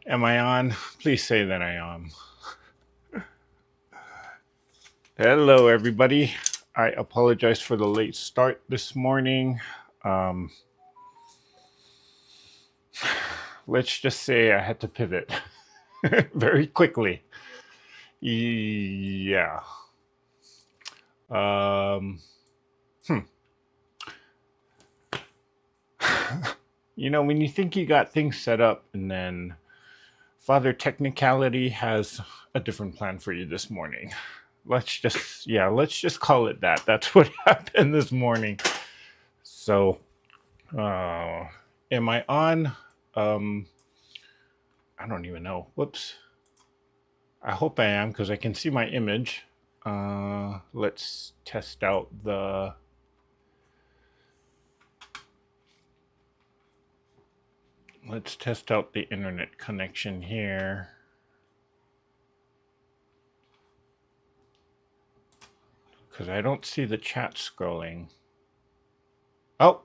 Am I on? Please say that I am. Hello, everybody. I apologize for the late start this morning. Um, let's just say I had to pivot very quickly. Yeah. Um, hmm. When you think you got things set up and then Father Technicality has a different plan for you this morning. Let's just call it that. That's what happened this morning. So, uh, am I on? Um, I don't even know. Whoops. I hope I am because I can see my image. Let's test out the. Let's test out the internet connection here. Because I don't see the chat scrolling. Oh,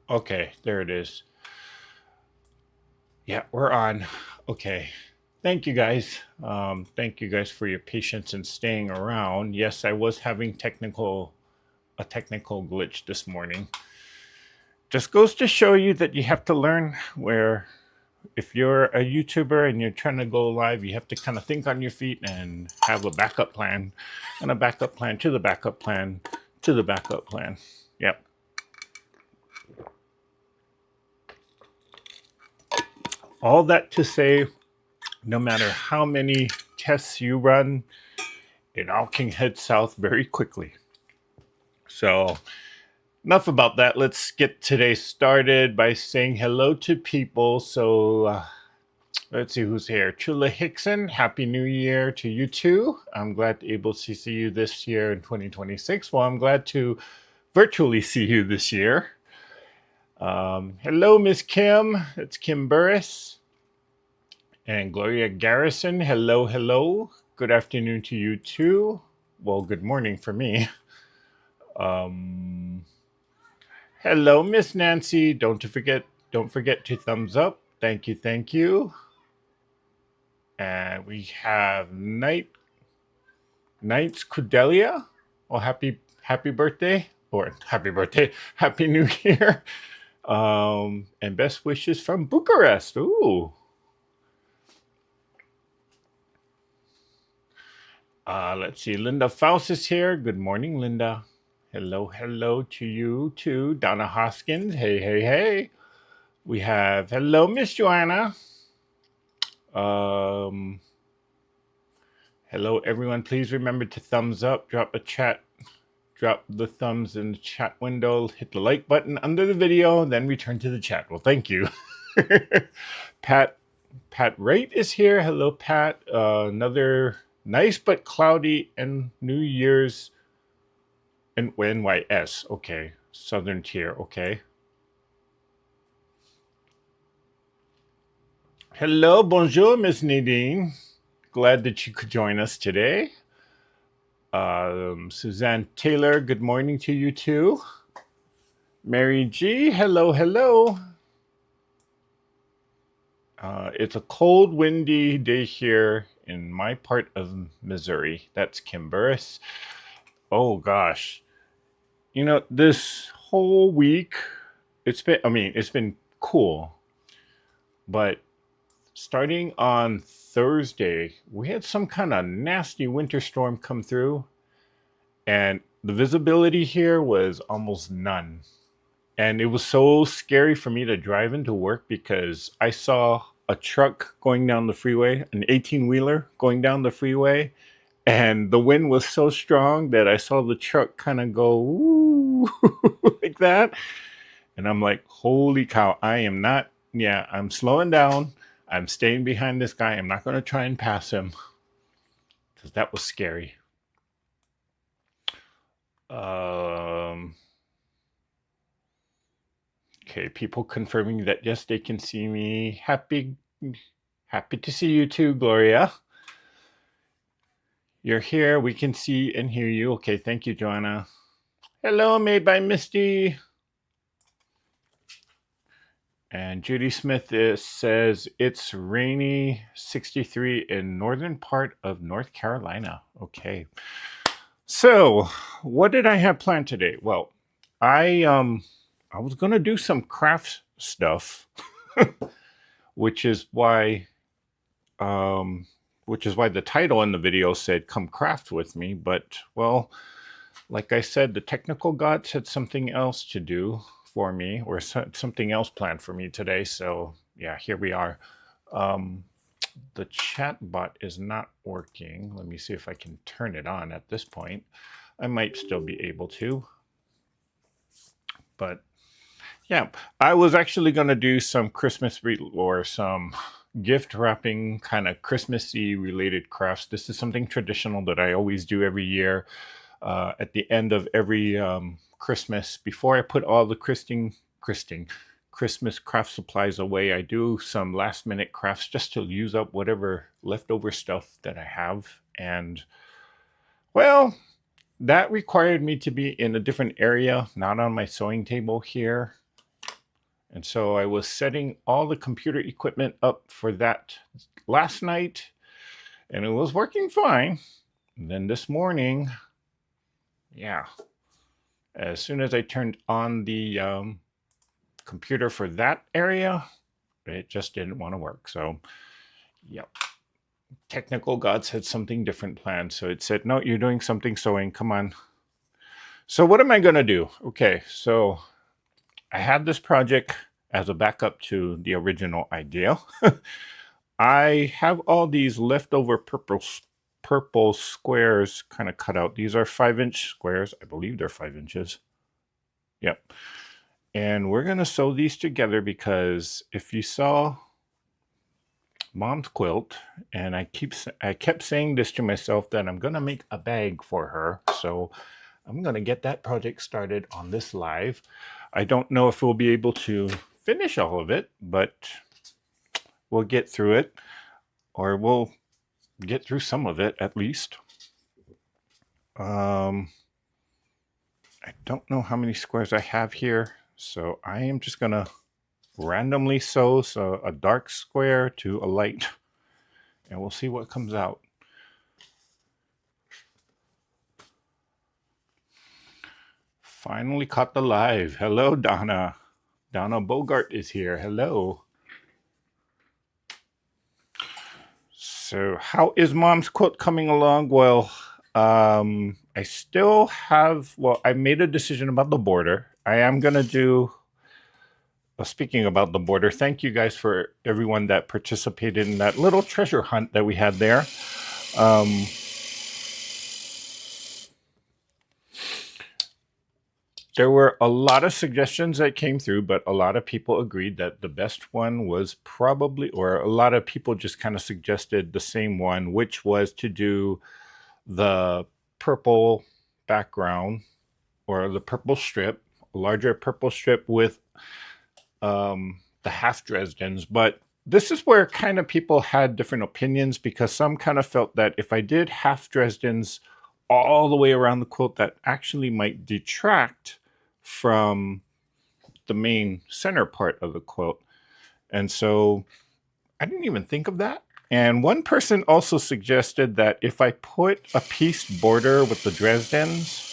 okay, there it is. Yeah, we're on. Okay. Thank you guys. Thank you guys for your patience and staying around. Yes, I was having a technical glitch this morning. Just goes to show you that you have to learn where if you're a YouTuber and you're trying to go live, you have to kind of think on your feet and have a backup plan and a backup plan to the backup plan to the backup plan. Yep. All that to say, no matter how many tests you run, it all can head south very quickly. So, enough about that. Let's get today started by saying hello to people. So, let's see who's here. Chula Hickson, Happy New Year to you too. I'm glad to be able to see you this year in 2026. Well, I'm glad to virtually see you this year. Hello, Miss Kim. It's Kim Burris. And Gloria Garrison, hello, hello. Good afternoon to you too. Well, good morning for me. Hello, Miss Nancy. Don't forget to thumbs up. Thank you, thank you. And we have Knights Cordelia. Oh, happy birthday. Or happy new year. And best wishes from Bucharest. Ooh. Let's see. Linda Faust is here. Good morning, Linda. Hello to you too. Donna Hoskins. Hey. We have hello, Miss Joanna. Hello, everyone. Please remember to thumbs up, drop the thumbs in the chat window, hit the like button under the video, then return to the chat. Well, thank you. Pat Wright is here. Hello, Pat. Another nice but cloudy and New Year's and NYS. Okay. Southern Tier. Okay. Hello, bonjour, Miss Nadine. Glad that you could join us today. Suzanne Taylor, good morning to you too. Mary G, hello. It's a cold, windy day here in my part of Missouri. That's Kim Burris. Oh gosh. This whole week, it's been cool. But starting on Thursday, we had some kind of nasty winter storm come through, and the visibility here was almost none. And it was so scary for me to drive into work because I saw a truck going down the freeway, an 18-wheeler going down the freeway, and the wind was so strong that I saw the truck kind of go ooh, like that. And I'm like, holy cow, I'm slowing down. I'm staying behind this guy. I'm not going to try and pass him because that was scary. Okay, people confirming that yes, they can see me. Happy to see you too, Gloria. You're here. We can see and hear you. Okay, thank you, Joanna. Hello, made by Misty. And Judy Smith says it's rainy 63 in northern part of North Carolina. Okay. So, what did I have planned today? Well, I was going to do some craft stuff, which is why the title in the video said come craft with me, but well, like I said, the technical gods had something else to do for me, or something else planned for me today. So yeah, here we are. The chat bot is not working. Let me see if I can turn it on at this point. I might still be able to. But yeah, I was actually going to do some Christmas or some gift wrapping kind of Christmassy related crafts. This is something traditional that I always do every year. At the end of every Christmas, before I put all the Christmas craft supplies away, I do some last minute crafts just to use up whatever leftover stuff that I have. And well, that required me to be in a different area, not on my sewing table here. And so I was setting all the computer equipment up for that last night, and it was working fine. And then this morning, yeah, as soon as I turned on the computer for that area, it just didn't want to work. So, yep. Technical gods had something different planned. So it said, no, you're doing something sewing. Come on. So what am I going to do? Okay, so I had this project as a backup to the original idea. I have all these leftover purple squares kind of cut out. These are 5-inch squares. I believe they're 5 inches. Yep. And we're going to sew these together because if you saw Mom's quilt, and I kept saying this to myself that I'm going to make a bag for her. So I'm going to get that project started on this live. I don't know if we'll be able to finish all of it, but we'll get through it, or we'll get through some of it at least. I don't know how many squares I have here, so I am just going to randomly sew a dark square to a light, and we'll see what comes out. Finally caught the live. Hello, Donna. Donna Bogart is here. Hello. So how is Mom's quilt coming along? Well, I still have, I made a decision about the border. I am going to do, speaking about the border, thank you guys for everyone that participated in that little treasure hunt that we had there. There were a lot of suggestions that came through, but a lot of people agreed that the best one was probably, or a lot of people just kind of suggested the same one, which was to do the purple background or the purple strip, a larger purple strip with the half Dresdens. But this is where kind of people had different opinions, because some kind of felt that if I did half Dresdens all the way around the quilt, that actually might detract from the main center part of the quilt. And so I didn't even think of that. And one person also suggested that if I put a pieced border with the Dresdens,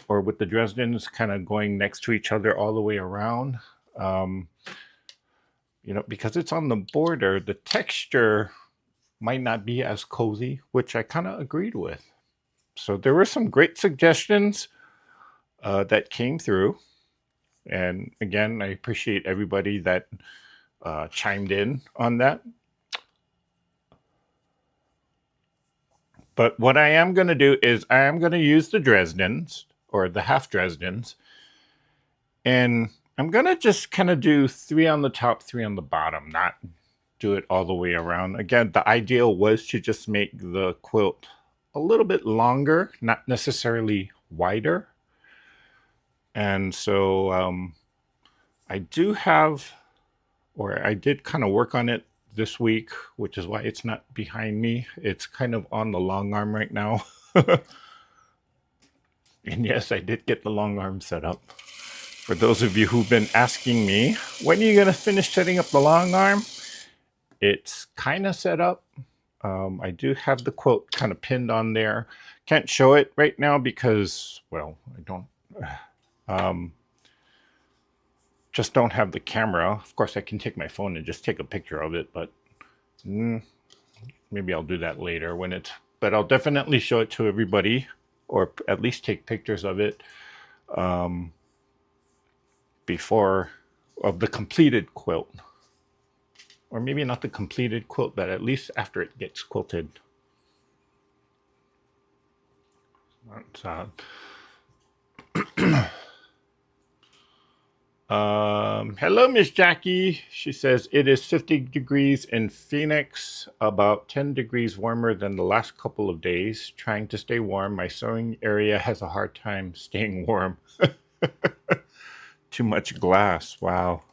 or with the Dresdens kind of going next to each other all the way around, because it's on the border, the texture might not be as cozy, which I kind of agreed with. So there were some great suggestions that came through. And again, I appreciate everybody that chimed in on that. But what I am going to do is I am going to use the Dresdens, or the half Dresdens, and I'm going to just kind of do 3 on the top, 3 on the bottom, not do it all the way around. Again, the ideal was to just make the quilt a little bit longer, not necessarily wider. And so I do have, or I did kind of work on it this week, which is why it's not behind me. It's kind of on the long arm right now. And yes, I did get the long arm set up For those of you who've been asking me, when are you going to finish setting up the long arm? It's kind of set up. I do have the quote kind of pinned on there. Can't show it right now because, well, I don't, just don't have the camera. Of course, I can take my phone and just take a picture of it, but maybe I'll do that later but I'll definitely show it to everybody, or at least take pictures of it before of the completed quilt. Or maybe not the completed quilt, but at least after it gets quilted. Hello, Miss Jackie. She says it is 50 degrees in Phoenix, about 10 degrees warmer than the last couple of days. Trying to stay warm. My sewing area has a hard time staying warm. Too much glass. Wow.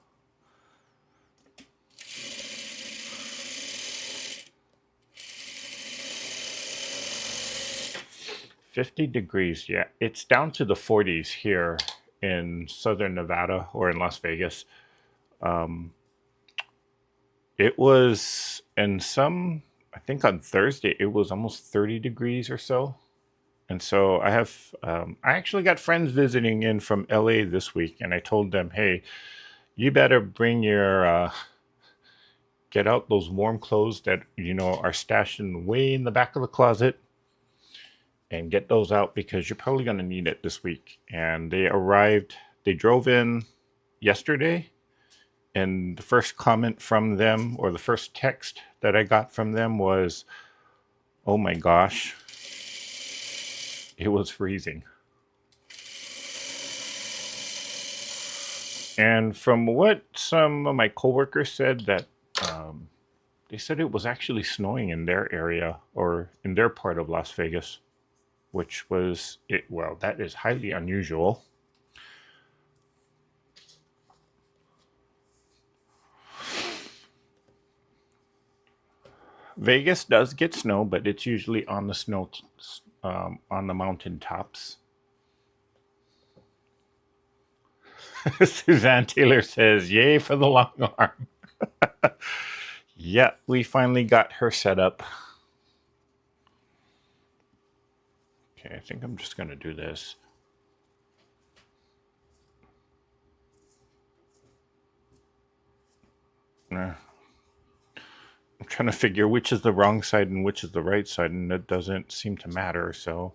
$50 degrees. Yeah, it's down to the 40s here in southern Nevada or in Las Vegas. It was, and I think on Thursday, it was almost 30 degrees or so. And so I actually got friends visiting in from LA this week, and I told them, hey, you better bring get out those warm clothes that, are stashed way in the back of the closet, and get those out because you're probably going to need it this week. And they drove in yesterday, and the first comment from them, or the first text that I got from them was, oh my gosh, it was freezing. And from what some of my coworkers said, that they said it was actually snowing in their area or in their part of Las Vegas, which was it. Well, that is highly unusual. Vegas does get snow, but it's usually on the snow, on the mountain tops. Suzanne Taylor says, yay for the long arm. Yeah, we finally got her set up. Okay, I think I'm just going to do this. I'm trying to figure which is the wrong side and which is the right side, and it doesn't seem to matter, so.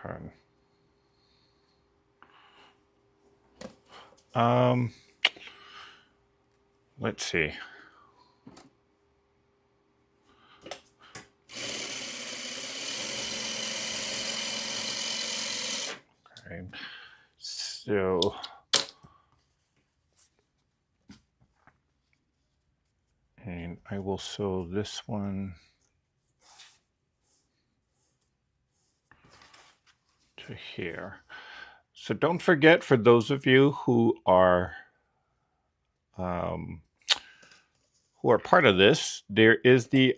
Okay. Let's see. Okay. So and I will sew this one to here. So don't forget, for those of you who are part of this, there is the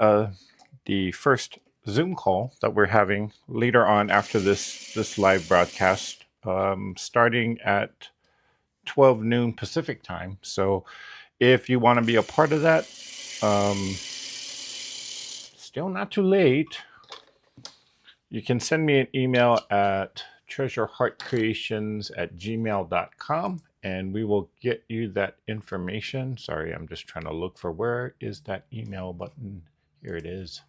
first Zoom call that we're having later on after this live broadcast, starting at 12 noon Pacific time. So if you want to be a part of that, still not too late. You can send me an email at treasureheartcreations@gmail.com, and we will get you that information. Sorry, I'm just trying to look for where is that email button. Here it is.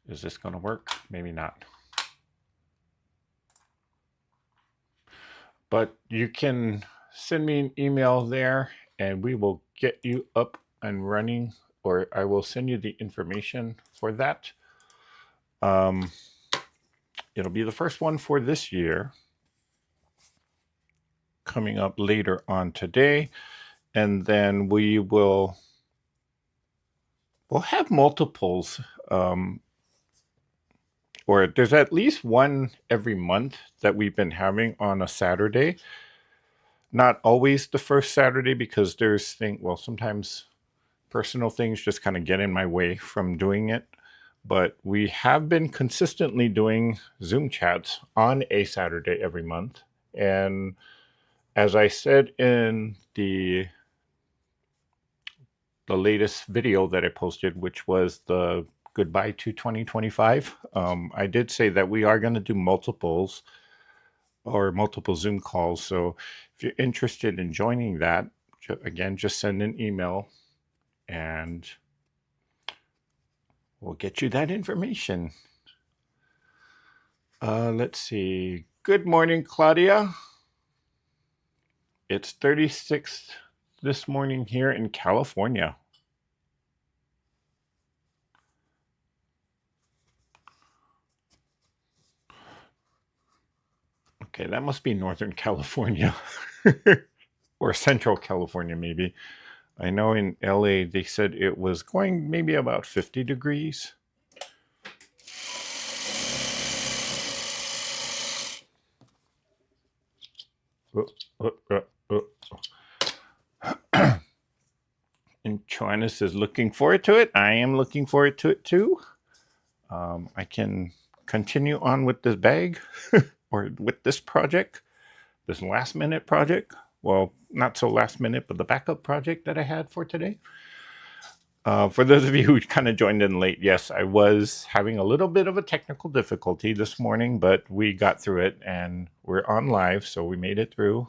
Is this going to work? Maybe not. But you can send me an email there, and we will get you up and running, or I will send you the information for that. It'll be the first one for this year, coming up later on today, and then we'll have multiples, or there's at least one every month that we've been having on a Saturday. Not always the first Saturday because sometimes personal things just kind of get in my way from doing it. But we have been consistently doing Zoom chats on a Saturday every month. And as I said in the latest video that I posted, which was the goodbye to 2025, I did say that we are going to do multiple Zoom calls. So if you're interested in joining that, again, just send an email and we'll get you that information. Let's see. Good morning, Claudia. It's 36 this morning here in California. Okay, that must be Northern California or Central California, maybe. I know in LA they said it was going maybe about 50 degrees. And Joannis is looking forward to it. I am looking forward to it too. I can continue on with this bag or with this project, this last minute project. Well, not so last minute, but the backup project that I had for today. For those of you who kind of joined in late, yes, I was having a little bit of a technical difficulty this morning, but we got through it and we're on live, so we made it through.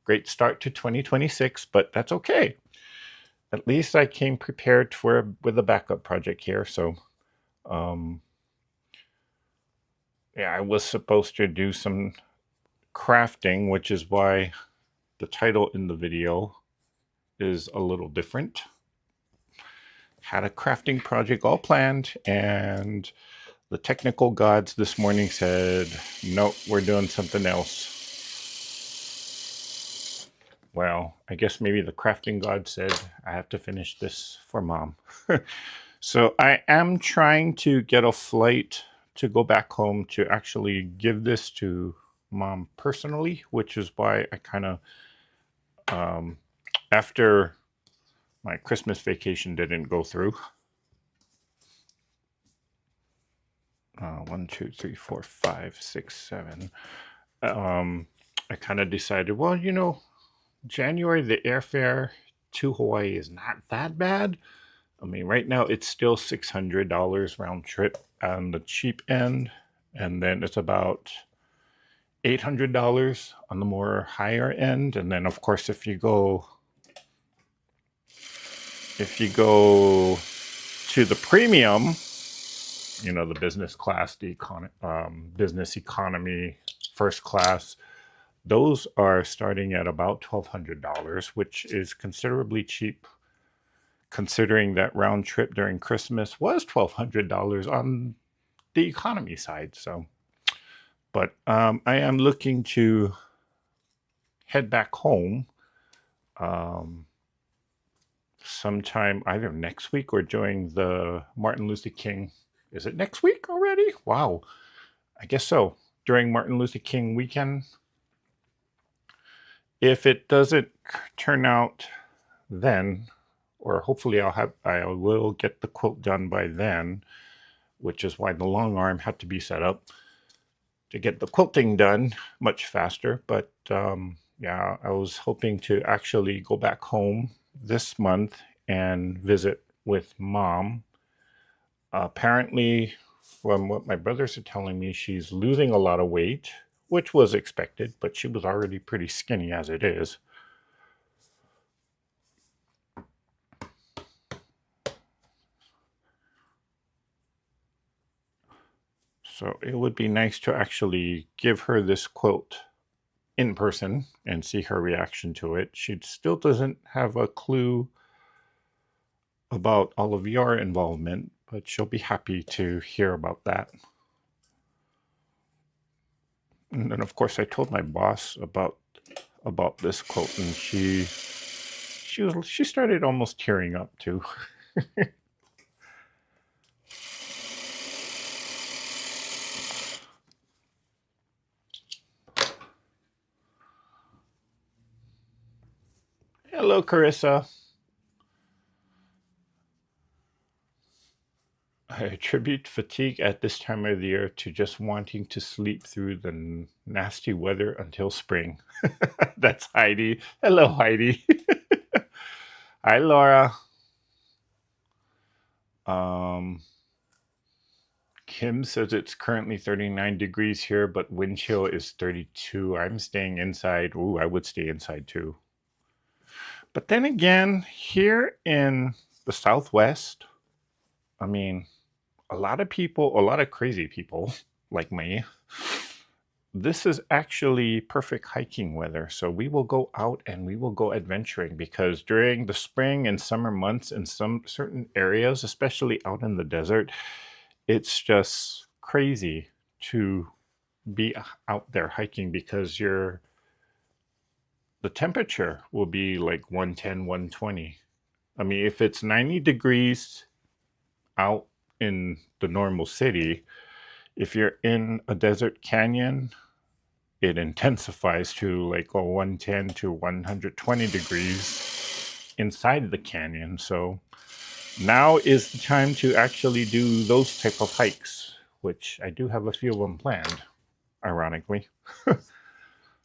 Great start to 2026, but that's okay. At least I came prepared with a backup project here. So, yeah, I was supposed to do some crafting, which is why the title in the video is a little different. Had a crafting project all planned, and the technical gods this morning said, nope, we're doing something else. Well, I guess maybe the crafting god said, I have to finish this for mom. So I am trying to get a flight to go back home to actually give this to mom personally, which is why I kind of, after my Christmas vacation didn't go through. 1, 2, 3, 4, 5, 6, 7. I kind of decided, well, January, the airfare to Hawaii is not that bad. I mean, right now it's still $600 round trip on the cheap end, and then it's about $800 on the more higher end. And then, of course, if you go to the premium, the business class, the business economy, first class, those are starting at about $1,200, which is considerably cheap, considering that round trip during Christmas was $1,200 on the economy side. So, but I am looking to head back home sometime either next week or during the Martin Luther King. Is it next week already? Wow. I guess so. During Martin Luther King weekend. If it doesn't turn out then, or hopefully I will get the quilt done by then, which is why the long arm had to be set up to get the quilting done much faster. But yeah, I was hoping to actually go back home this month and visit with mom. Apparently, from what my brothers are telling me, she's losing a lot of weight, which was expected, but she was already pretty skinny as it is. So it would be nice to actually give her this quilt in person and see her reaction to it. She still doesn't have a clue about all of your involvement, but she'll be happy to hear about that. And then, of course, I told my boss about this quilt, and she started almost tearing up too. Hello, Carissa. I attribute fatigue at this time of the year to just wanting to sleep through the nasty weather until spring. That's Heidi. Hello, Heidi. Hi, Laura. Um, Kim says it's currently 39 degrees here, but wind chill is 32. I'm staying inside. Ooh, I would stay inside too. But then again, here in the Southwest, I mean, a lot of people, a lot of crazy people like me, this is actually perfect hiking weather. So we will go out and we will go adventuring because during the spring and summer months in some certain areas, especially out in the desert, it's just crazy to be out there hiking because the temperature will be like 110, 120. I mean, if it's 90 degrees out in the normal city, if you're in a desert canyon, it intensifies to like a 110 to 120 degrees inside the canyon. So now is the time to actually do those type of hikes, which I do have a few of them planned, ironically.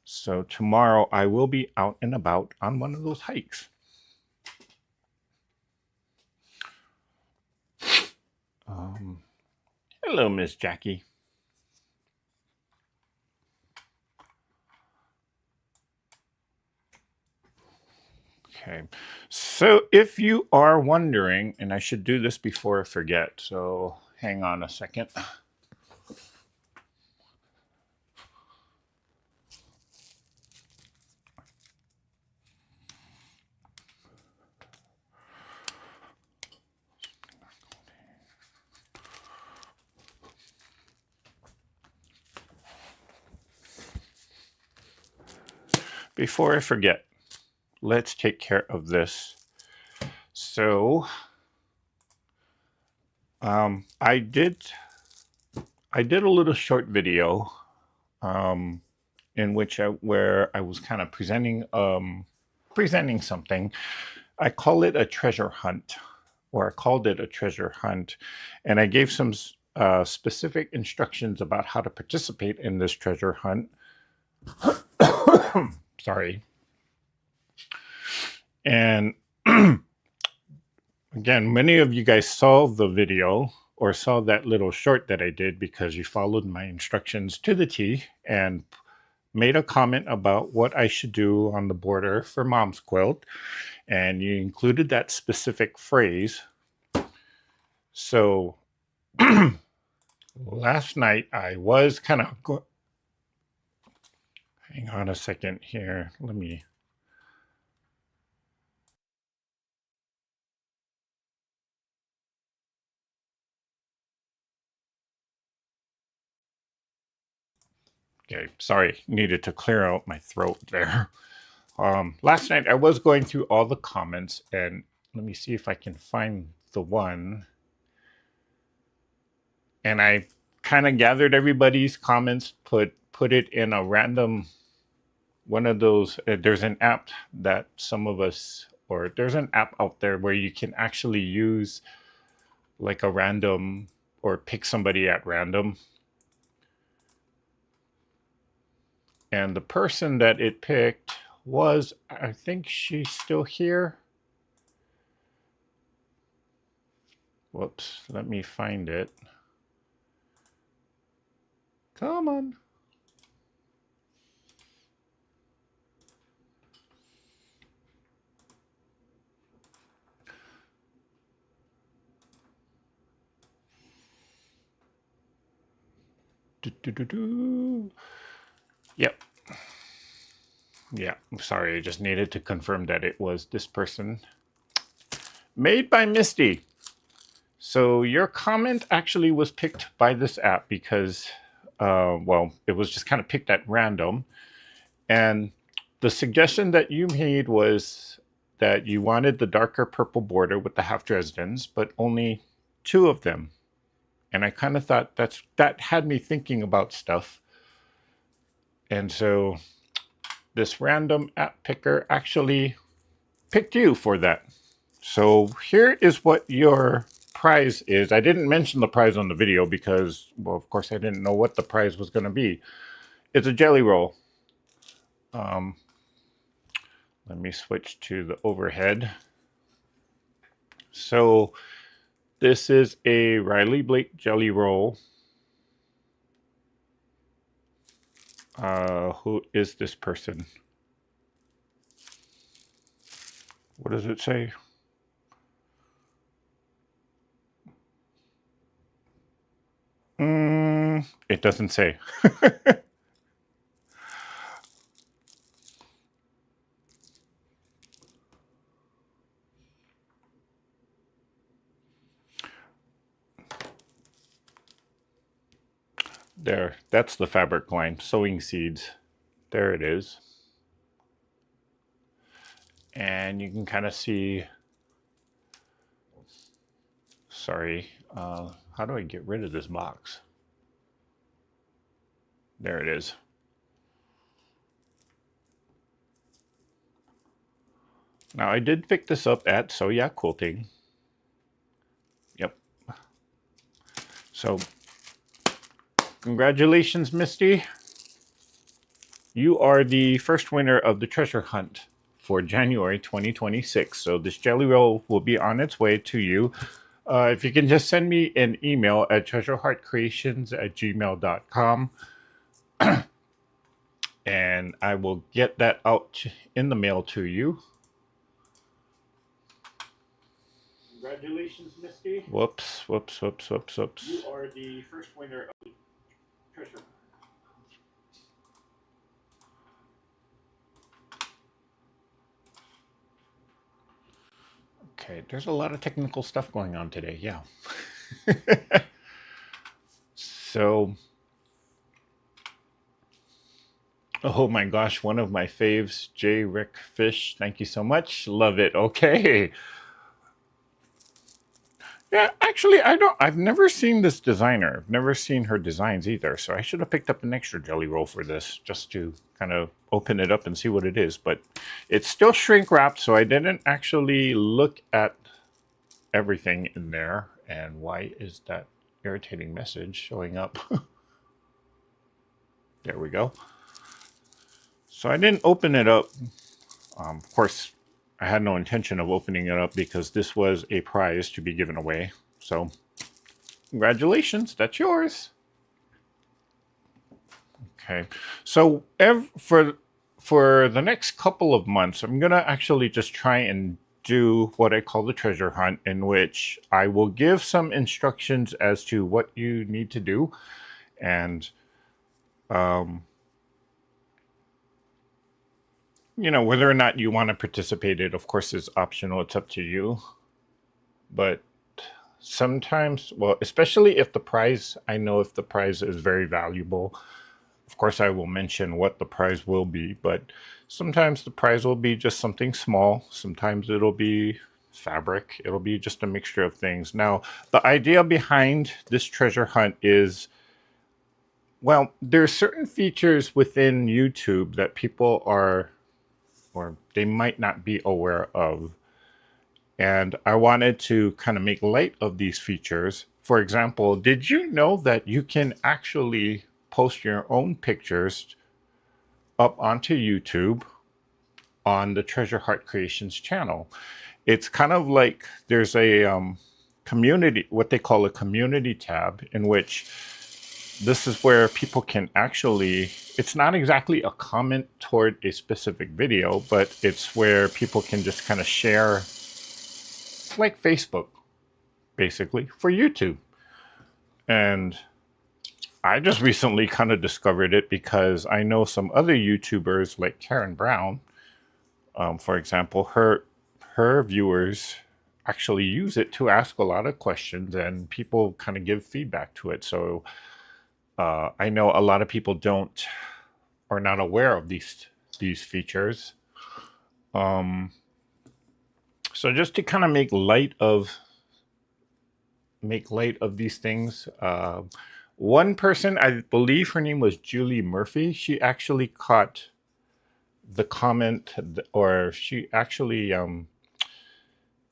So tomorrow I will be out and about on one of those hikes. Um, Hello, Miss Jackie. Okay, so if you are wondering, and I should do this before I forget, so hang on a second. Before I forget, let's take care of this. So, I did a little short video um, in which where I was kind of presenting something. I call it a treasure hunt, or I called it a treasure hunt, and I gave some specific instructions about how to participate in this treasure hunt. Sorry. And again, many of you guys saw the video or saw that little short that I did because you followed my instructions to the T and made a comment about what I should do on the border for Mom's Quilt. And you included that specific phrase. So last night I was kind of hang on a second here. Let me. Okay, sorry, needed to clear out my throat there. Last night I was going through all the comments, and let me see if I can find the one. And I kind of gathered everybody's comments, put it in a random one of those. There's an app that some of us, or there's an app out there where you can actually use like a random or pick somebody at random. And the person that it picked was, I think she's still here. Whoops, let me find it. Come on. Yep. Yeah, sorry, I just needed to confirm that it was this person. Made by Misty. So your comment actually was picked by this app because, well, it was just kind of picked at random. And the suggestion that you made was that you wanted the darker purple border with the half Dresdens, but only two of them. And I kind of thought that had me thinking about stuff. And so this random app picker actually picked you for that. So here is what your prize is. I didn't mention the prize on the video because, well, of course I didn't know what the prize was going to be. It's a jelly roll. Let me switch to the overhead. So this is a Riley Blake jelly roll. Who is this person? What does it say? It doesn't say. There, that's the fabric line, Sewing Seeds. There it is. And you can kind of see, sorry, how do I get rid of this box? There it is. Now I did pick this up at So Yeah Quilting. Yep. So congratulations, Misty. You are the first winner of the treasure hunt for January 2026. So this jelly roll will be on its way to you. If you can just send me an email at treasureheartcreations@gmail.com and I will get that out in the mail to you. Congratulations, Misty. Whoops. You are the first winner of the treasure. Okay, there's a lot of technical stuff going on today, yeah. So, oh my gosh, one of my faves, J. Rick Fish. Thank you so much. Love it. Okay. Yeah, actually, I've never seen this designer. I've never seen her designs either. So I should have picked up an extra jelly roll for this just to kind of open it up and see what it is. But it's still shrink wrapped, so I didn't actually look at everything in there. And why is that irritating message showing up? There we go. So I didn't open it up. Of course, I had no intention of opening it up because this was a prize to be given away. So congratulations, that's yours. Okay, so for the next couple of months, I'm gonna actually just try and do what I call the treasure hunt, in which I will give some instructions as to what you need to do, and you know, whether or not you want to participate, it of course is optional. It's up to you. But sometimes, well, especially if the prize, I know if the prize is very valuable, of course I will mention what the prize will be. But sometimes the prize will be just something small. Sometimes it'll be fabric. It'll be just a mixture of things. Now, the idea behind this treasure hunt is, well, there are certain features within YouTube that people are, or they might not be aware of. And I wanted to kind of make light of these features. For example, did you know that you can actually post your own pictures up onto YouTube on the Treasure Heart Creations channel? It's kind of like there's a community, what they call a community tab, in which this is where people can actually, it's not exactly a comment toward a specific video, but it's where people can just kind of share. It's like Facebook, basically, for YouTube. And I just recently kind of discovered it because I know some other YouTubers like Karen Brown, for example, her viewers actually use it to ask a lot of questions and people kind of give feedback to it. So I know a lot of people are not aware of these features. So just to kind of make light of these things, one person, I believe her name was Julie Murphy, she actually caught the comment, or she actually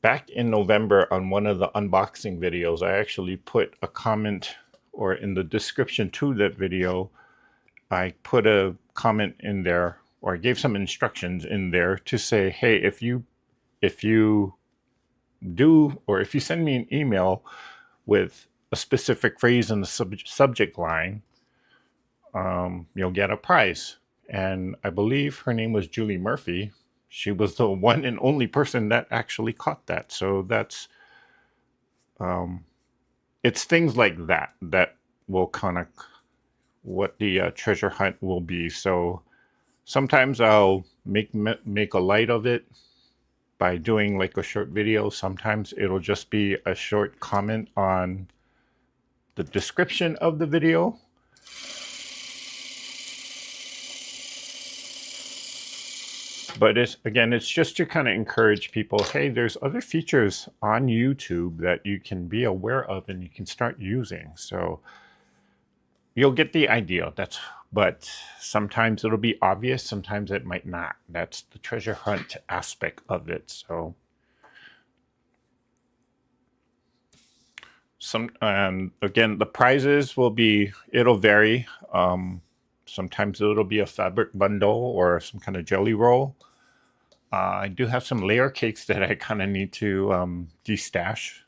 back in November on one of the unboxing videos, I actually put a comment, or in the description to that video, I put a comment in there, or I gave some instructions in there to say, hey, if you do, or if you send me an email with a specific phrase in the subject line, you'll get a prize. And I believe her name was Julie Murphy. She was the one and only person that actually caught that. So that's it's things like that that will kind of what the treasure hunt will be. So sometimes I'll make a light of it by doing like a short video. Sometimes it'll just be a short comment on the description of the video. But it's just to kind of encourage people, hey, there's other features on YouTube that you can be aware of and you can start using. So you'll get the idea. But sometimes it'll be obvious, sometimes it might not. That's the treasure hunt aspect of it. So again, the prizes it'll vary. Sometimes it'll be a fabric bundle or some kind of jelly roll. I do have some layer cakes that I kind of need to destash.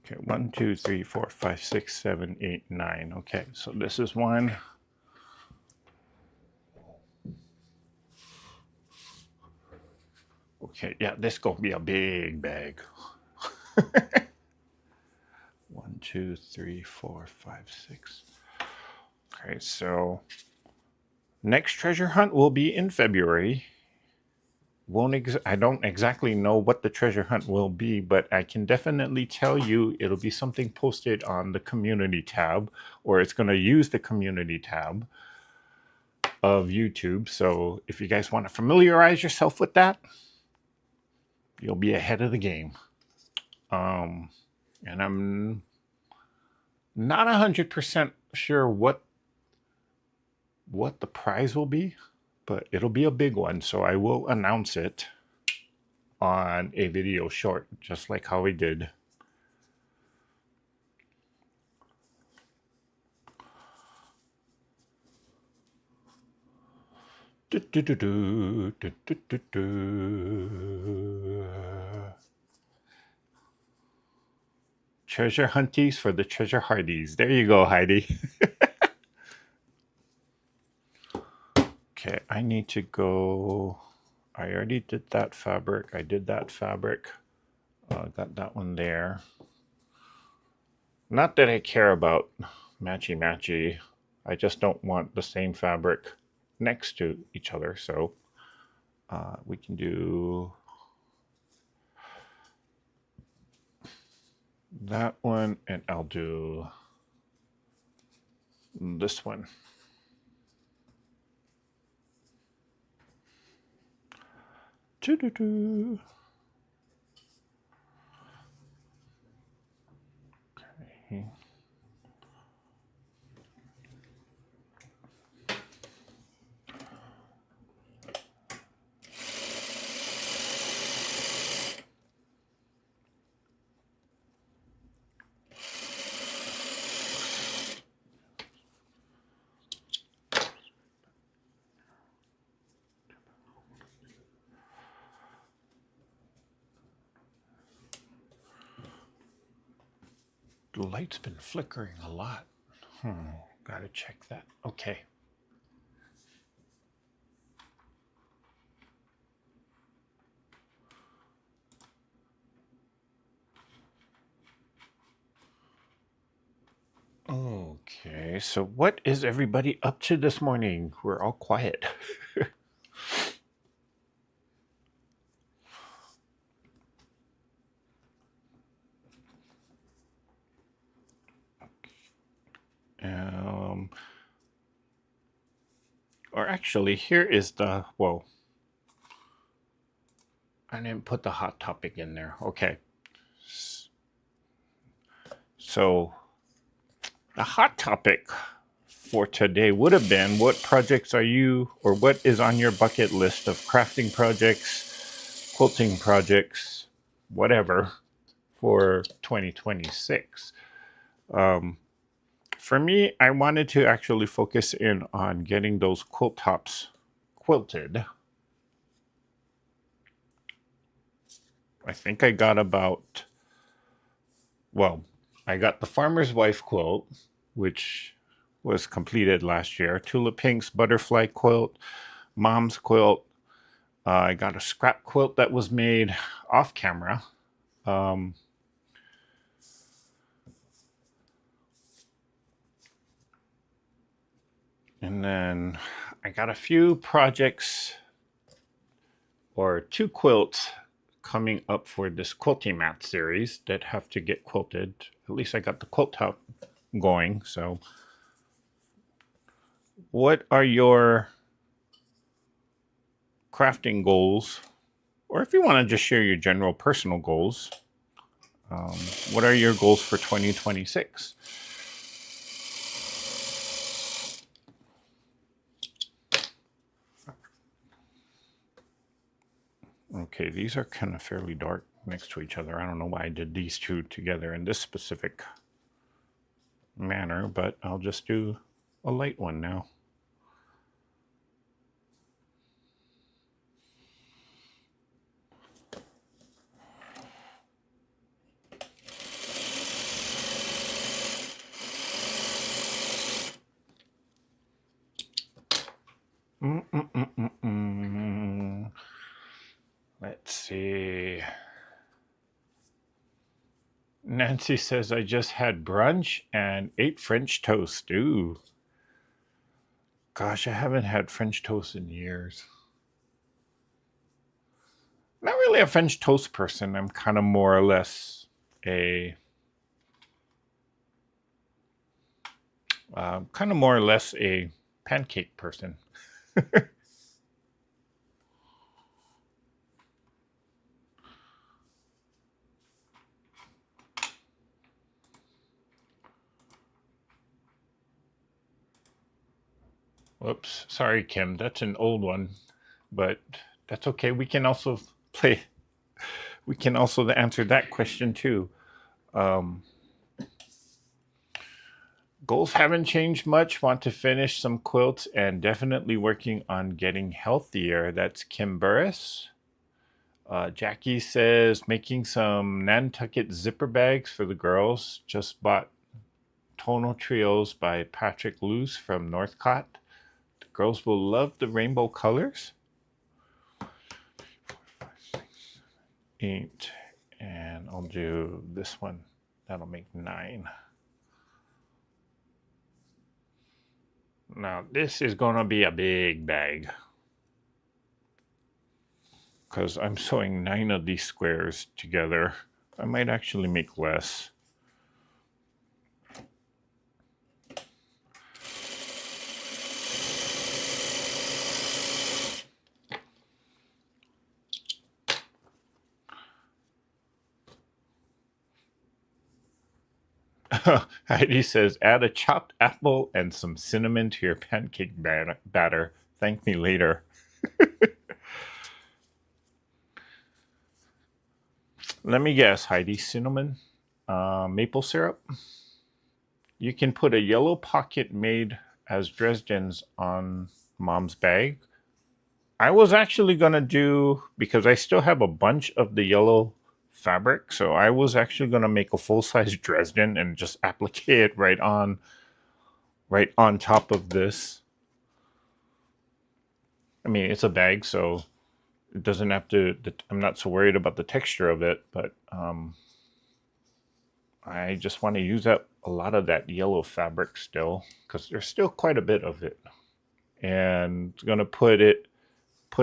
Okay, 1, 2, 3, 4, 5, 6, 7, 8, 9. Okay, so this is one. Okay, yeah, this gonna be a big bag. 1, 2, 3, 4, 5, 6. Okay, so next treasure hunt will be in February. I don't exactly know what the treasure hunt will be, but I can definitely tell you it'll be something posted on the community tab, or it's going to use the community tab of YouTube. So if you guys want to familiarize yourself with that, you'll be ahead of the game. And I'm not 100% sure what the prize will be, but it'll be a big one. So I will announce it on a video short, just like how we did. Treasure hunties for the treasure hardies. There you go, Heidi. Okay, I need to go. I already did that fabric. I did that fabric. Got that one there. Not that I care about matchy-matchy. I just don't want the same fabric next to each other. So we can do that one, and I'll do this one. Doo-doo-doo. Okay. The light's been flickering a lot. Gotta check that. Okay. Okay, so what is everybody up to this morning? We're all quiet. Or actually, here is the, whoa. I didn't put the hot topic in there. Okay. So The hot topic for today would have been, what projects are you, or what is on your bucket list of crafting projects, quilting projects, whatever, for 2026? For me, I wanted to actually focus in on getting those quilt tops quilted. I think I got about, well, I got the Farmer's Wife quilt, which was completed last year, Tulip Pink's butterfly quilt, Mom's quilt. I got a scrap quilt that was made off camera. Um, and then I got a few projects or two quilts coming up for this quilting mat series that have to get quilted. At least I got the quilt top going. So, what are your crafting goals? Or if you want to just share your general personal goals, um, what are your goals for 2026? Okay, these are kind of fairly dark next to each other. I don't know why I did these two together in this specific manner, but I'll just do a light one now. Let's see. Nancy says, I just had brunch and ate French toast. Ooh. Gosh, I haven't had French toast in years. Not really a French toast person. I'm kind of more or less a pancake person. Whoops, sorry, Kim. That's an old one, but that's okay. We can also play. We can also answer that question too. Um, Goals haven't changed much. Want to finish some quilts and definitely working on getting healthier. That's Kim Burris. Jackie says making some Nantucket zipper bags for the girls. Just bought Tonal Trios by Patrick Luce from Northcott. The girls will love the rainbow colors. 8, and I'll do this one. That'll make 9. Now, this is going to be a big bag because I'm sewing 9 of these squares together. I might actually make less. Heidi says, add a chopped apple and some cinnamon to your pancake batter. Thank me later. Let me guess, Heidi. Cinnamon, maple syrup. You can put a yellow pocket made as Dresden's on Mom's bag. I was actually going to do, because I still have a bunch of the yellow fabric, so I was actually going to make a full-size Dresden and just applique it right on top of this. I mean, it's a bag, so it doesn't have to, I'm not so worried about the texture of it, but I just want to use up a lot of that yellow fabric still, because there's still quite a bit of it. And going to put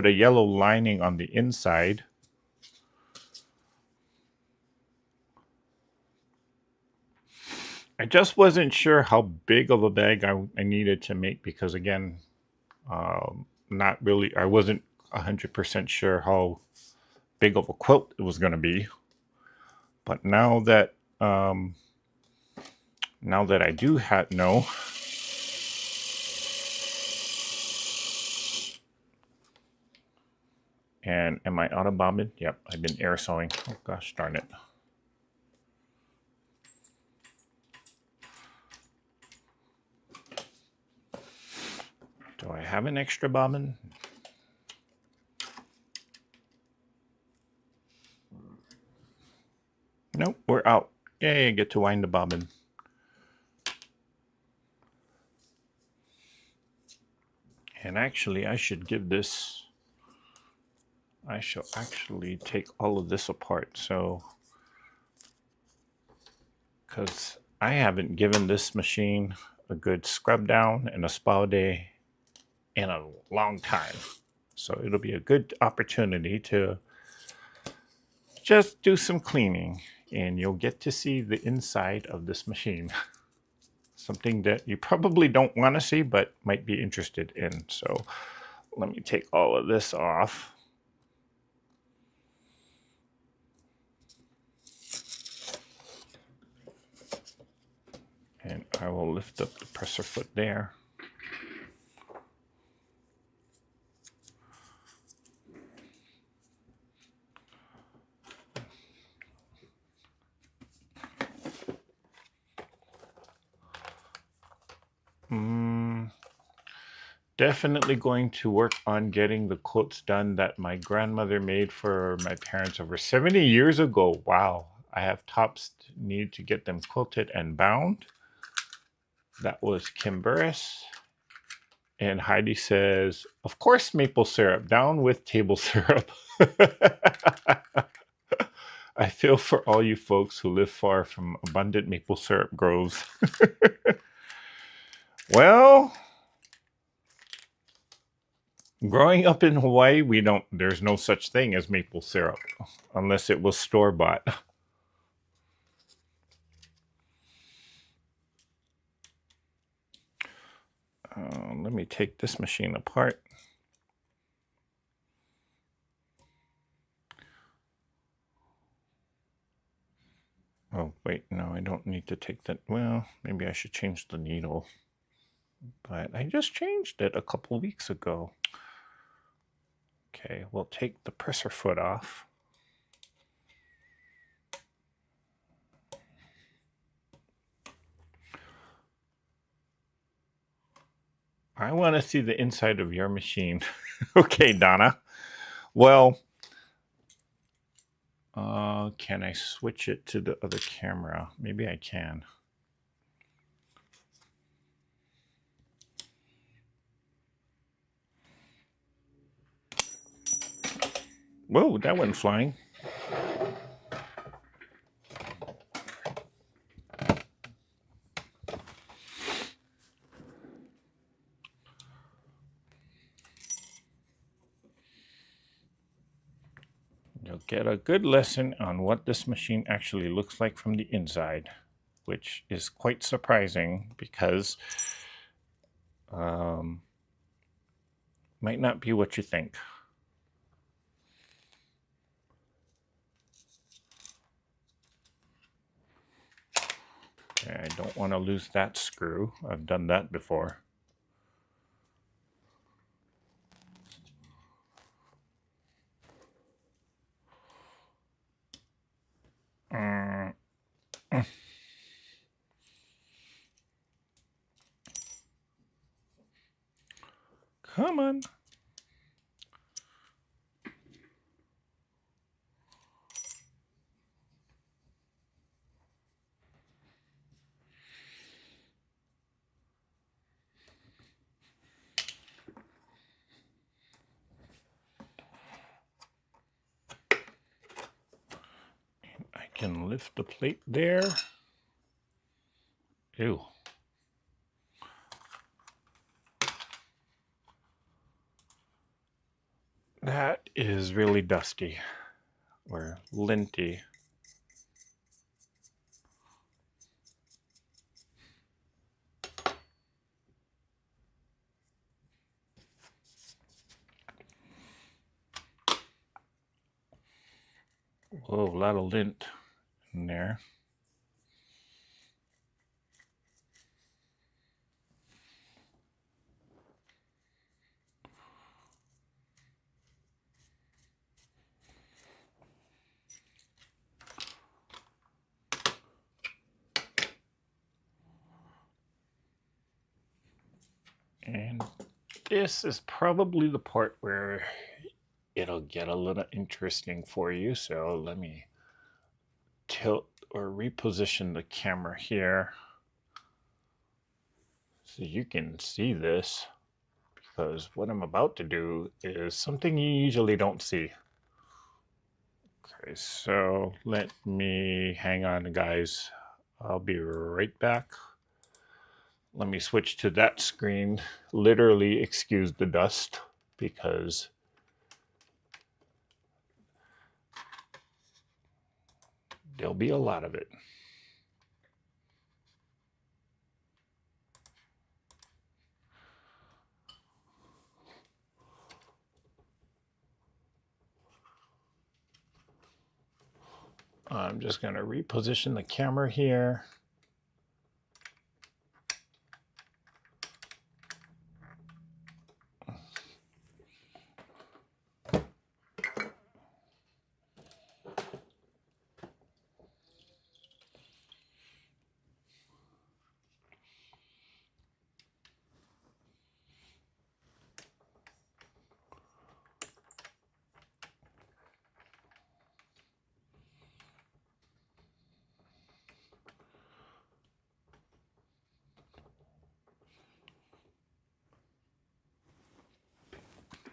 a yellow lining on the inside. I just wasn't sure how big of a bag I needed to make because, again, not really, I wasn't 100% sure how big of a quilt it was going to be. But now that now that I do know. And am I out of bobbin? Yep, I've been air sewing. Oh gosh darn it. Do I have an extra bobbin? Nope, we're out. Yay, I get to wind the bobbin. And actually, I should give this... I shall actually take all of this apart, so... because I haven't given this machine a good scrub down and a spa day in a long time. So it'll be a good opportunity to just do some cleaning, and you'll get to see the inside of this machine. Something that you probably don't want to see, but might be interested in. So let me take all of this off. And I will lift up the presser foot there. Definitely going to work on getting the quilts done that my grandmother made for my parents over 70 years ago. Wow. I have tops need to get them quilted and bound. That was Kim Burris. And Heidi says, of course, maple syrup, down with table syrup. I feel for all you folks who live far from abundant maple syrup groves. Well, growing up in Hawaii, there's no such thing as maple syrup unless it was store-bought. Let me take this machine apart. Oh, wait, no, I don't need to take that. Well, maybe I should change the needle. But I just changed it a couple weeks ago. Okay, we'll take the presser foot off. I want to see the inside of your machine. Okay, Donna. Well, can I switch it to the other camera? Maybe I can. Whoa, that went flying. You'll get a good lesson on what this machine actually looks like from the inside, which is quite surprising because might not be what you think. Okay, I don't want to lose that screw. I've done that before. Come on. I can lift the plate there. Ew. That is really dusty or linty. Whoa, a lot of lint in there. And this is probably the part where it'll get a little interesting for you. So let me tilt or reposition the camera here so you can see this, because what I'm about to do is something you usually don't see. Okay, so let me hang on, guys. I'll be right back. Let me switch to that screen. Literally, excuse the dust because there'll be a lot of it. I'm just going to reposition the camera here.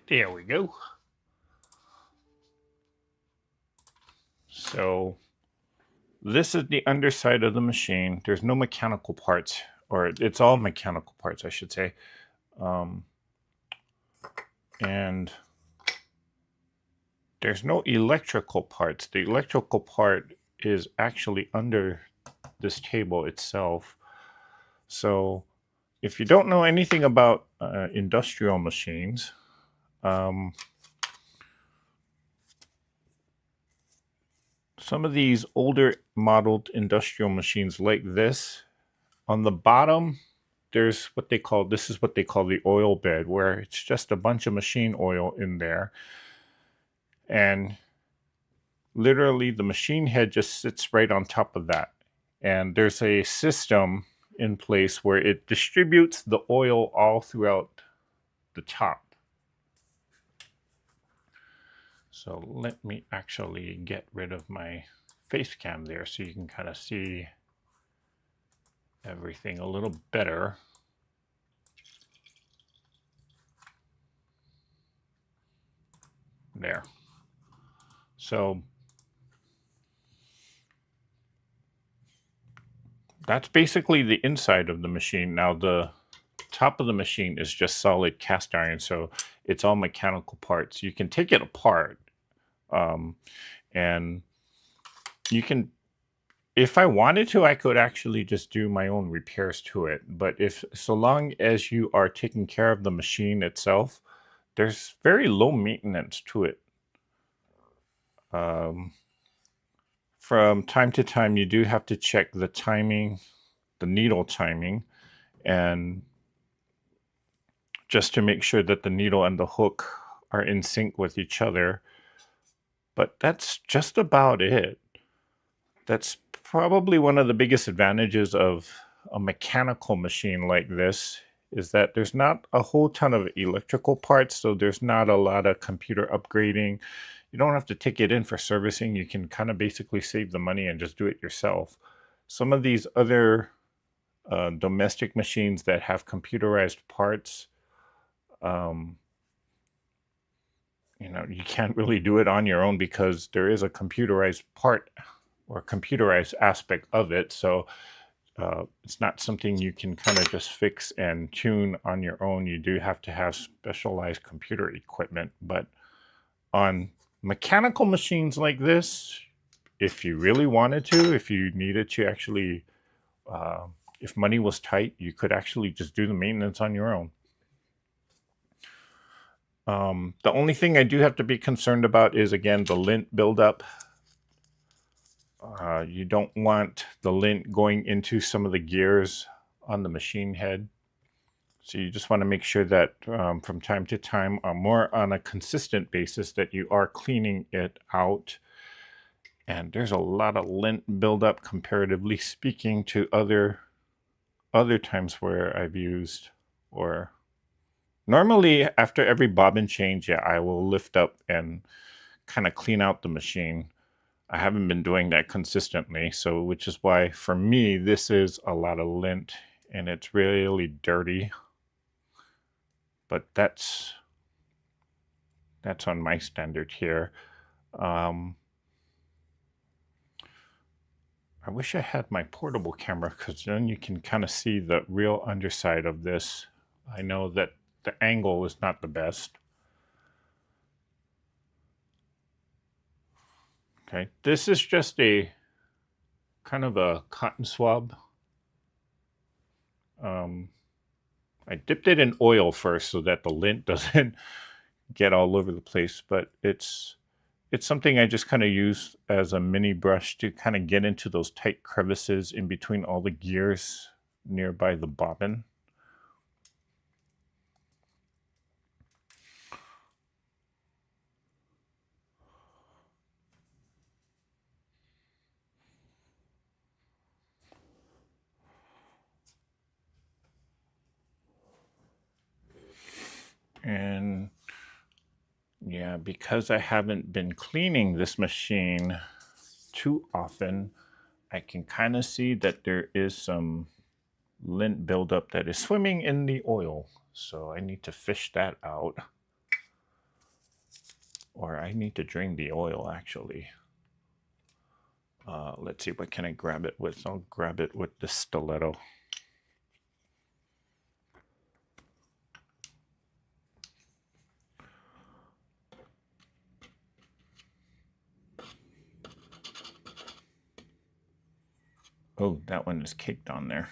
There we go. So this is the underside of the machine. There's no mechanical parts, or it's all mechanical parts, I should say. And there's no electrical parts. The electrical part is actually under this table itself. So if you don't know anything about industrial machines, some of these older modeled industrial machines like this, on the bottom, there's what they call, this is what they call the oil bed, where it's just a bunch of machine oil in there. And literally the machine head just sits right on top of that. And there's a system in place where it distributes the oil all throughout the top. So let me actually get rid of my face cam there so you can kind of see everything a little better. There. So that's basically the inside of the machine. Now the top of the machine is just solid cast iron, so it's all mechanical parts. You can take it apart, and you can, if I wanted to, I could actually just do my own repairs to it. But so long as you are taking care of the machine itself, there's very low maintenance to it. From time to time, you do have to check the timing, the needle timing, and just to make sure that the needle and the hook are in sync with each other. But that's just about it. That's probably one of the biggest advantages of a mechanical machine like this, is that there's not a whole ton of electrical parts, so there's not a lot of computer upgrading. You don't have to take it in for servicing. You can kind of basically save the money and just do it yourself. Some of these other domestic machines that have computerized parts, you can't really do it on your own because there is a computerized part or computerized aspect of it. So it's not something you can kind of just fix and tune on your own. You do have to have specialized computer equipment. But on mechanical machines like this, if you really wanted to, if you needed to actually, if money was tight, you could actually just do the maintenance on your own. The only thing I do have to be concerned about is, again, the lint buildup. You don't want the lint going into some of the gears on the machine head. So you just want to make sure that from time to time, more on a consistent basis, that you are cleaning it out. And there's a lot of lint buildup, comparatively speaking, to other times where I've used or Normally, after every bobbin change, yeah, I will lift up and kind of clean out the machine. I haven't been doing that consistently, so which is why for me this is a lot of lint and it's really dirty. But that's on my standard here. I wish I had my portable camera because then you can kind of see the real underside of this. I know that the angle is not the best. Okay, this is just a kind of a cotton swab. I dipped it in oil first so that the lint doesn't get all over the place, but it's something I just kind of use as a mini brush to kind of get into those tight crevices in between all the gears nearby the bobbin. And yeah, because I haven't been cleaning this machine too often, I can kind of see that there is some lint buildup that is swimming in the oil. So I need to fish that out. Or I need to drain the oil actually. Let's see, what can I grab it with? I'll grab it with the stiletto. Oh, that one is caked on there.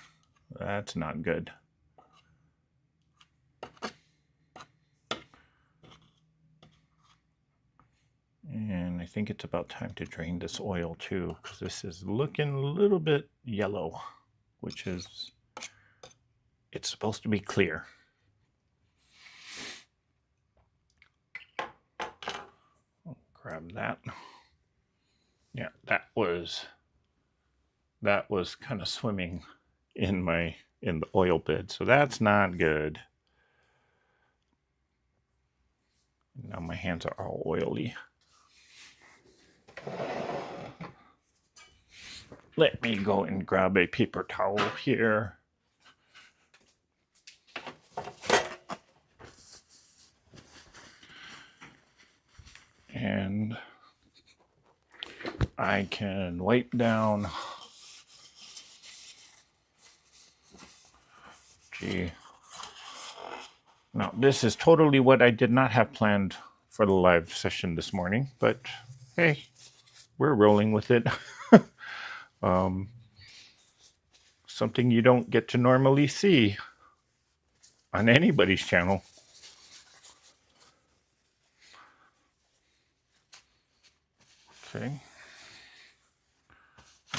That's not good. And I think it's about time to drain this oil too, because this is looking a little bit yellow, which is, it's supposed to be clear. I'll grab that. Yeah, that was kind of swimming in the oil bed, so that's not good. Now my hands are all oily. Let me go and grab a paper towel here. And I can wipe down. Gee. Now, this is totally what I did not have planned for the live session this morning, but hey, we're rolling with it. Something you don't get to normally see on anybody's channel. Okay.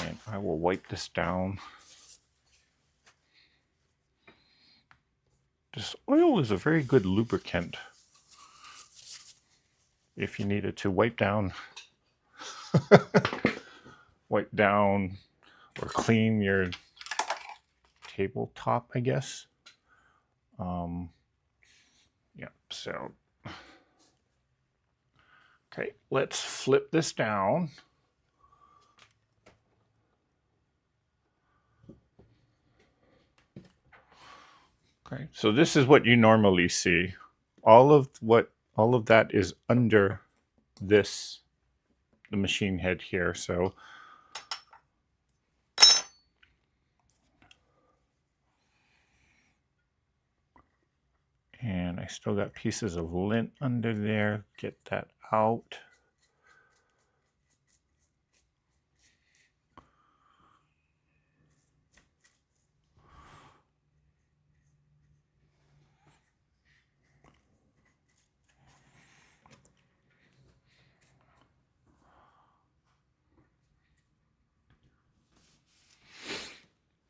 And I will wipe this down. This oil is a very good lubricant if you needed to wipe down or clean your tabletop, I guess. Yeah, so okay, let's flip this down. Okay, so this is what you normally see. All of that is under the machine head here. So and I still got pieces of lint under there. Get that out.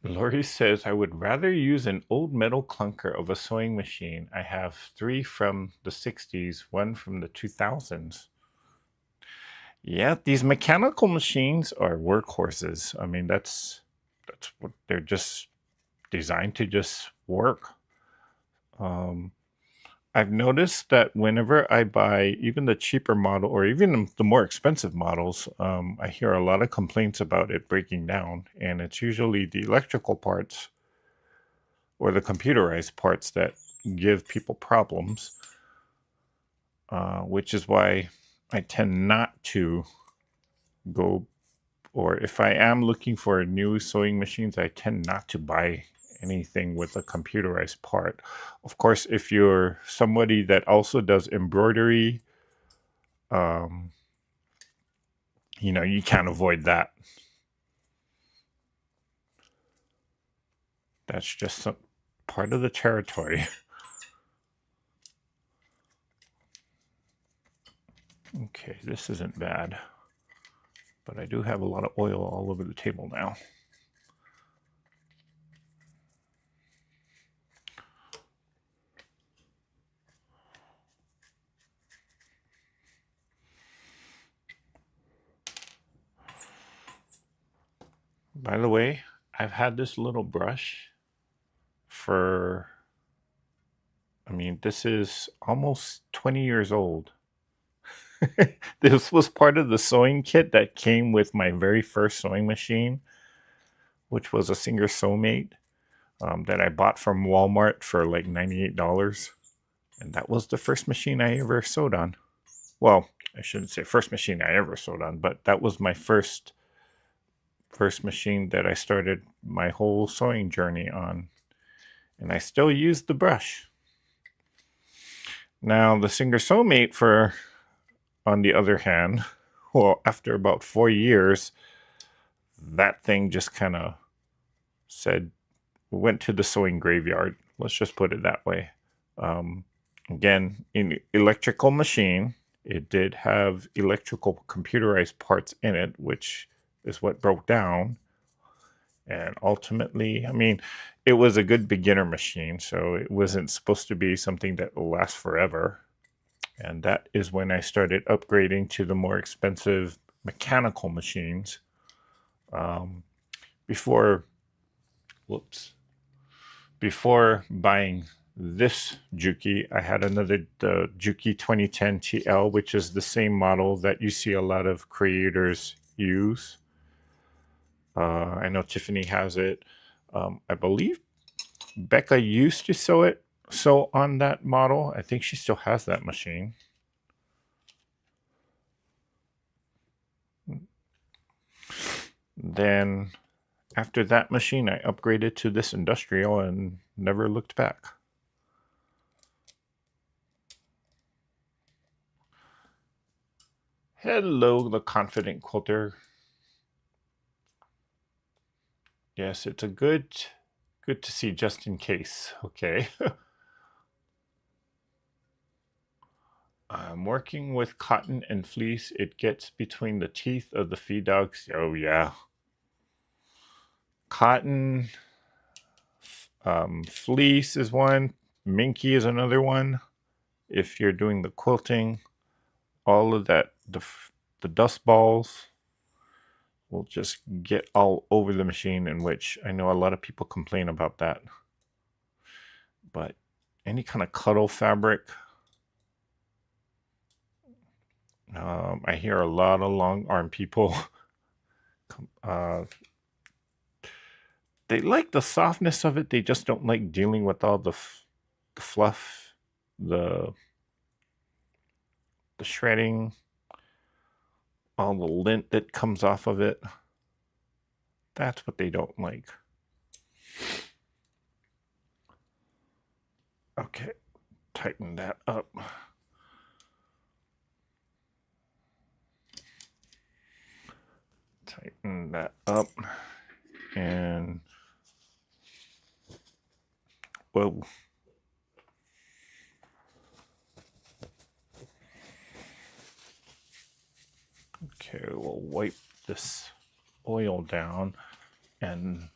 Lori says, I would rather use an old metal clunker of a sewing machine. I have 3 from the 60s, 1 from the 2000s. Yeah, these mechanical machines are workhorses. I mean, that's what they're just designed to just work. I've noticed that whenever I buy even the cheaper model or even the more expensive models, I hear a lot of complaints about it breaking down, and it's usually the electrical parts or the computerized parts that give people problems, which is why I tend not to go, or if I am looking for new sewing machines, I tend not to buy anything with a computerized part. Of course, if you're somebody that also does embroidery, um, you can't avoid that. That's just some part of the territory. Okay, this isn't bad, but I do have a lot of oil all over the table now. By the way, I've had this little brush for, I mean, this is almost 20 years old. This was part of the sewing kit that came with my very first sewing machine, which was a Singer Sewmate that I bought from Walmart for like $98. And that was the first machine I ever sewed on. Well, I shouldn't say first machine I ever sewed on, but that was my first machine that I started my whole sewing journey on. And I still use the brush. Now, the Singer Sewmate, on the other hand, well, after about 4 years, that thing just kind of went to the sewing graveyard. Let's just put it that way. Again, in electrical machine, it did have electrical computerized parts in it, which is what broke down. And ultimately, I mean, it was a good beginner machine, so it wasn't supposed to be something that will last forever. And that is when I started upgrading to the more expensive mechanical machines. Before buying this Juki, I had the Juki 2010 TL, which is the same model that you see a lot of creators use. I know Tiffany has it. I believe Becca used to sew on that model. I think she still has that machine. Then after that machine, I upgraded to this industrial and never looked back. Hello, the confident quilter. Yes, it's a good to see just in case. Okay. I'm working with cotton and fleece. It gets between the teeth of the feed dogs. Oh yeah. Cotton, fleece is one. Minky is another one. If you're doing the quilting, all of that, the dust balls will just get all over the machine, in which I know a lot of people complain about that. But any kind of cuddle fabric, I hear a lot of long arm people. They like the softness of it. They just don't like dealing with all the fluff, the shredding, all the lint that comes off of it. That's what they don't like. Okay, tighten that up. Tighten that up. And whoa. Okay, we'll wipe this oil down, and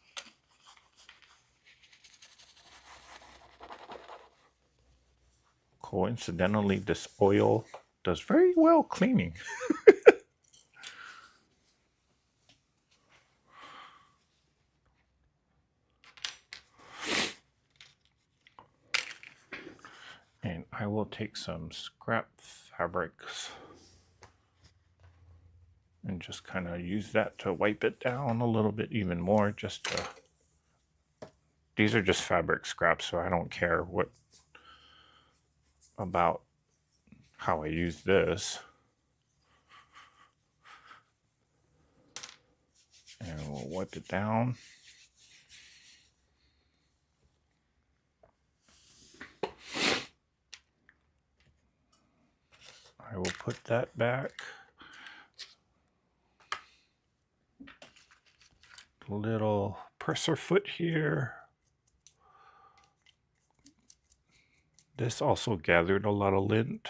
coincidentally, this oil does very well cleaning. And I will take some scrap fabrics and just kind of use that to wipe it down a little bit even more. Just to, these are just fabric scraps, so I don't care what about how I use this. And we'll wipe it down. I will put that back. A little presser foot here. This also gathered a lot of lint.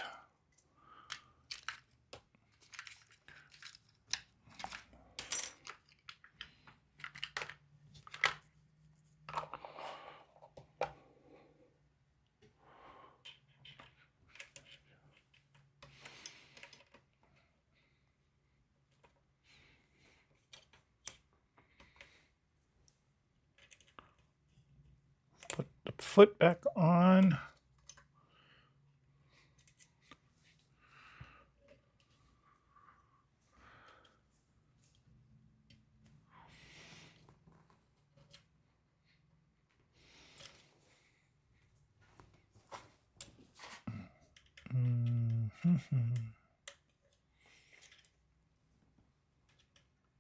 Put the foot back on.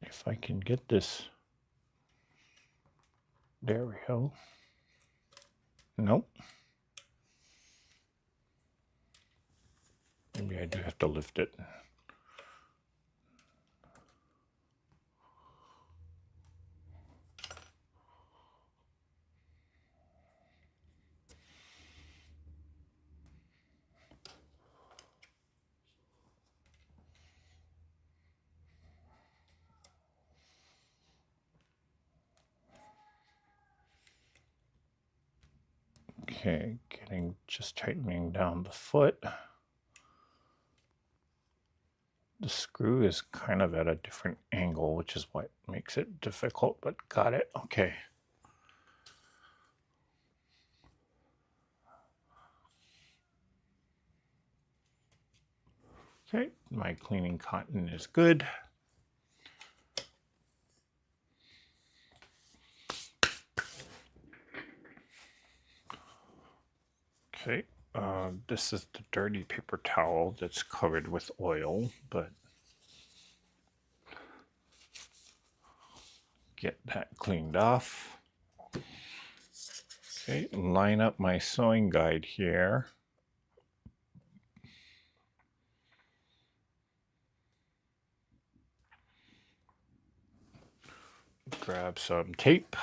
If I can get this. There we go. Nope. Maybe I do have to lift it. Okay, just tightening down the foot. The screw is kind of at a different angle, which is what makes it difficult, but got it. Okay. Okay, my cleaning cotton is good. Okay, this is the dirty paper towel that's covered with oil, but get that cleaned off. Okay, line up my sewing guide here. Grab some tape.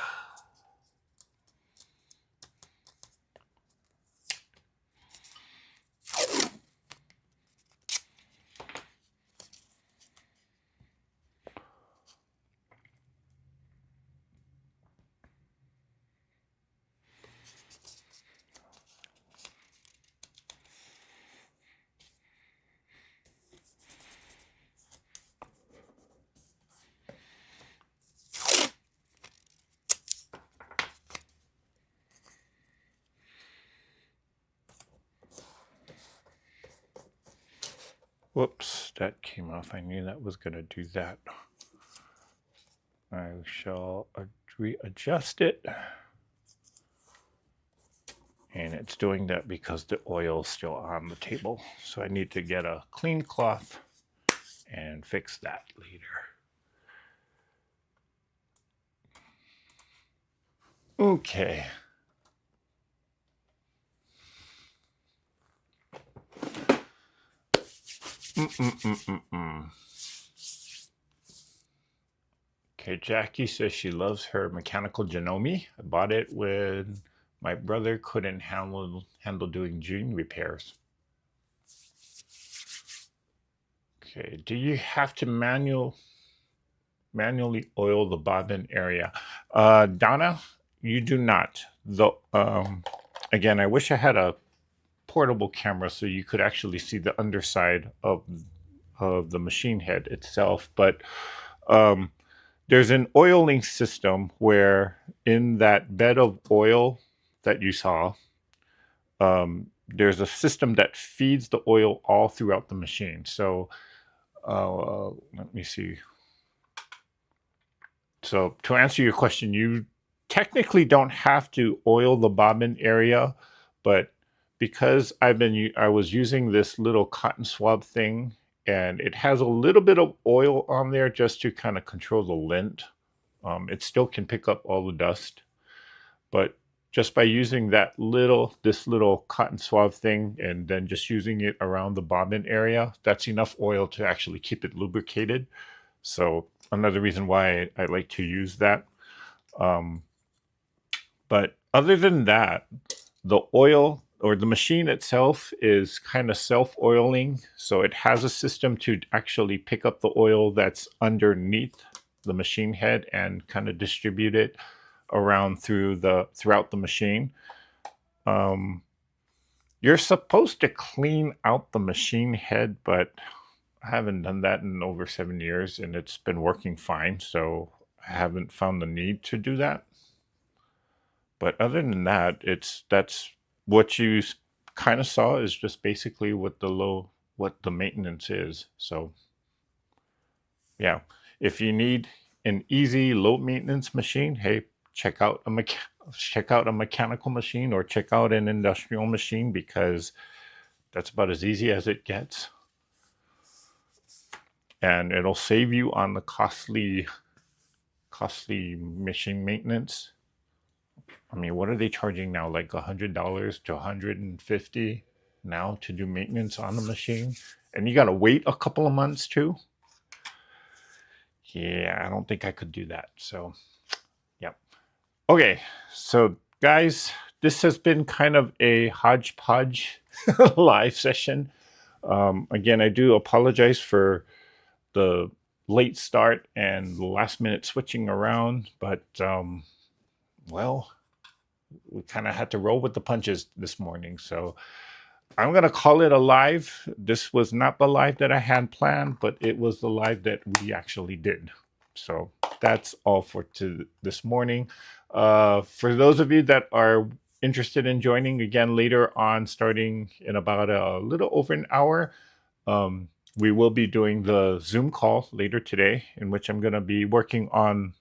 Whoops, that came off. I knew that was going to do that. I shall readjust it. And it's doing that because the oil is still on the table. So I need to get a clean cloth and fix that later. Okay. Okay, Jackie says she loves her mechanical Janome. I bought it when my brother couldn't handle doing June repairs. Okay, do you have to manually oil the bobbin area? Donna, you do not. Again, I wish I had a portable camera so you could actually see the underside of the machine head itself, but there's an oiling system where in that bed of oil that you saw, there's a system that feeds the oil all throughout the machine. So let me see. So to answer your question, you technically don't have to oil the bobbin area, but because I was using this little cotton swab thing, and it has a little bit of oil on there just to kind of control the lint. It still can pick up all the dust, but just by using this little cotton swab thing and then just using it around the bobbin area, that's enough oil to actually keep it lubricated. So another reason why I like to use that. But other than that, the oil or the machine itself is kind of self-oiling. So it has a system to actually pick up the oil that's underneath the machine head and kind of distribute it around throughout the machine. You're supposed to clean out the machine head, but I haven't done that in over 7 years, and it's been working fine, so I haven't found the need to do that. But other than that, that's what you kind of saw is just basically what the maintenance is. So yeah, if you need an easy low maintenance machine, hey, check out a mechanical machine or check out an industrial machine, because that's about as easy as it gets. And it'll save you on the costly machine maintenance. I mean, what are they charging now? Like $100 to $150 now to do maintenance on the machine? And you got to wait a couple of months too. Yeah, I don't think I could do that. So, yep. Okay, so guys, this has been kind of a hodgepodge live session. Again, I do apologize for the late start and last minute switching around, but well, we kind of had to roll with the punches this morning. So I'm going to call it a live. This was not the live that I had planned, but it was the live that we actually did. So that's all for this morning. For those of you that are interested in joining again later on, starting in about a little over an hour, we will be doing the Zoom call later today, in which I'm going to be working on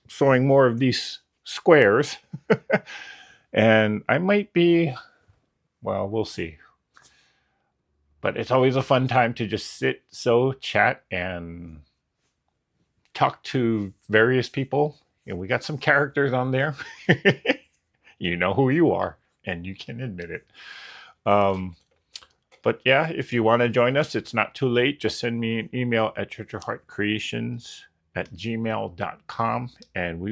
sewing more of these squares. And I might be, well, we'll see. But it's always a fun time to just sit, sew, chat, and talk to various people. And we got some characters on there. You know who you are, and you can admit it. But yeah, if you want to join us, it's not too late. Just send me an email at treasureheartcreations@gmail.com, and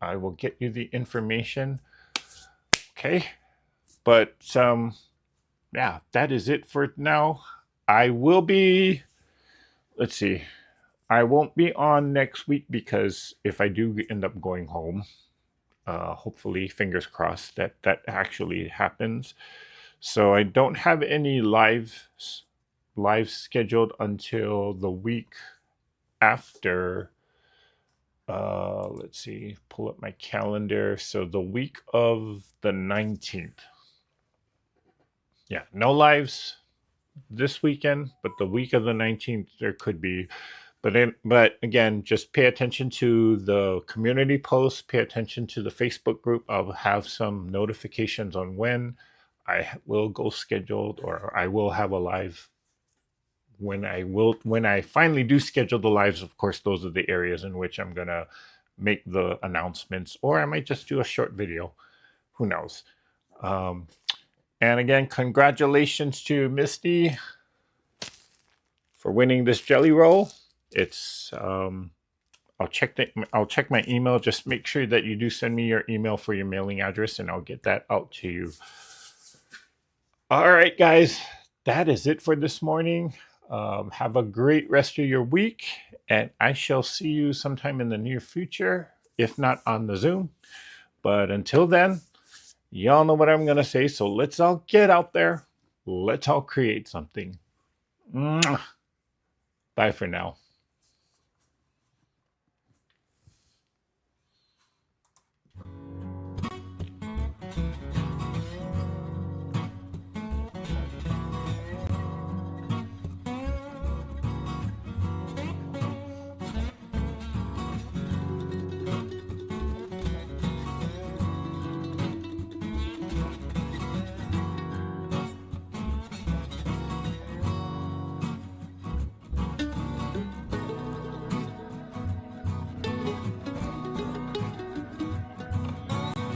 I will get you the information. Okay. But yeah, that is it for now. I will be, let's see, I won't be on next week, because if I do end up going home, hopefully, fingers crossed, that actually happens. So I don't have any live scheduled until the week after. Let's see, pull up my calendar. So the week of the 19th. Yeah, no lives this weekend, but the week of the 19th there could be. But again, just pay attention to the community posts, pay attention to the Facebook group. I'll have some notifications on when I will go scheduled, or I will have a live. When I finally do schedule the lives, of course, those are the areas in which I'm gonna make the announcements, or I might just do a short video. Who knows? And again, congratulations to Misty for winning this jelly roll. It's I'll check my email. Just make sure that you do send me your email for your mailing address, and I'll get that out to you. All right, guys, that is it for this morning. Have a great rest of your week, and I shall see you sometime in the near future, if not on the Zoom. But until then, y'all know what I'm going to say, so let's all get out there. Let's all create something. Bye for now.